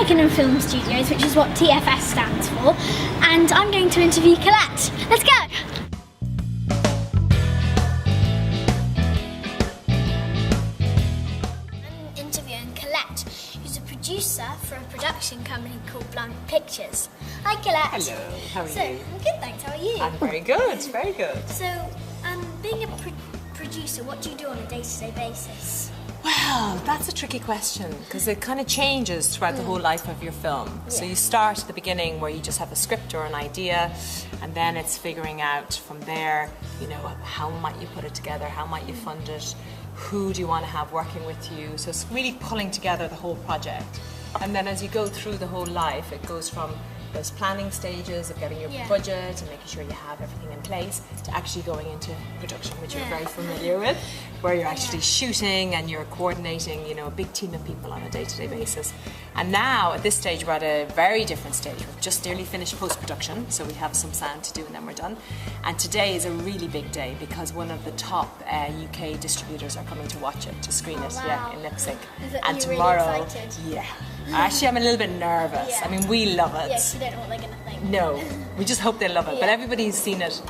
Television and Film Studios, which is what TFS stands for, and I'm going to interview Colette. Let's go! I'm interviewing Colette, who's a producer for a production company called Blank Pictures. Hi Colette. Hello, how are you? I'm good, thanks. How are you? I'm very good, very good. So, being a producer, what do you do on a day-to-day basis? Well, that's a tricky question because it kind of changes throughout the whole life of your film. So you start at the beginning where you just have a script or an idea, and then it's figuring out from there, you know, how might you put it together, how might you fund it, who do you want to have working with you. So it's really pulling together the whole project. And then as you go through the whole life, it goes from those planning stages of getting your budget and making sure you have everything in place to actually going into production, which you're very familiar with, where you're actually shooting and you're coordinating, you know, a big team of people on a day-to-day basis. And now at this stage we're at a very different stage. We've just nearly finished post-production, so we have some sound to do and then we're done. And today is a really big day because one of the top UK distributors are coming to watch it, to screen it, in Leipzig. And tomorrow, really excited? Actually, I'm a little bit nervous. I mean, we love it. Yes, you don't know what they're going to think. No, we just hope they love it. But everybody who's seen it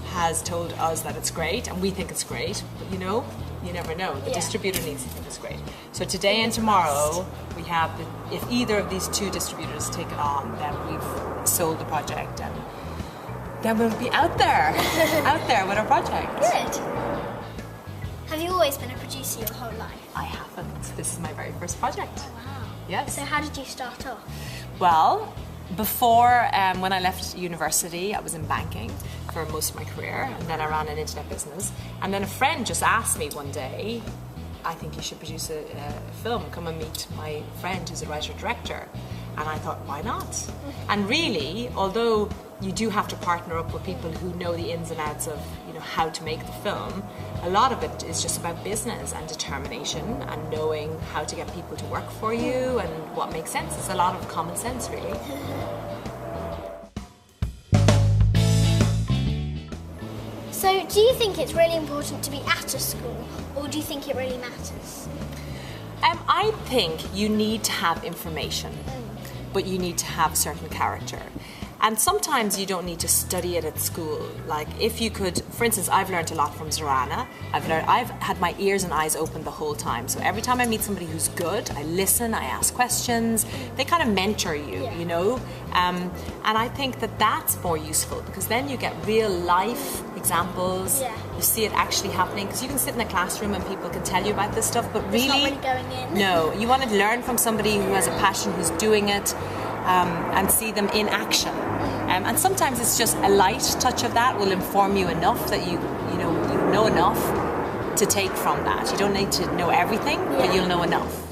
has told us that it's great, and we think it's great. But you know, you never know. The distributor needs to think it's great. So today and tomorrow, we have, if either of these two distributors take it on, then we've sold the project, and then we'll be out there with our project. Good. Have you always been a producer your whole life? I haven't. This is my very first project. Oh, wow. Yes. So how did you start off? Well, before, when I left university, I was in banking for most of my career, and then I ran an internet business. And then a friend just asked me one day, I think you should produce a film, come and meet my friend who's a writer-director. And I thought, why not? And really, although you do have to partner up with people who know the ins and outs of, you know, how to make the film, a lot of it is just about business and determination and knowing how to get people to work for you and what makes sense. It's a lot of common sense, really. So do you think it's really important to be at a school, or do you think it really matters? I think you need to have information, but you need to have a certain character. And sometimes you don't need to study it at school. Like if you could, for instance, I've learned a lot from Zorana. I've had my ears and eyes open the whole time. So every time I meet somebody who's good, I listen, I ask questions. They kind of mentor you, you know? And I think that that's more useful because then you get real life examples. You see it actually happening. Because you can sit in a classroom and people can tell you about this stuff, but really, it's not really going in. No, you want to learn from somebody who has a passion, who's doing it. And see them in action. And sometimes it's just a light touch of that will inform you enough that you know enough to take from that. You don't need to know everything, but you'll know enough.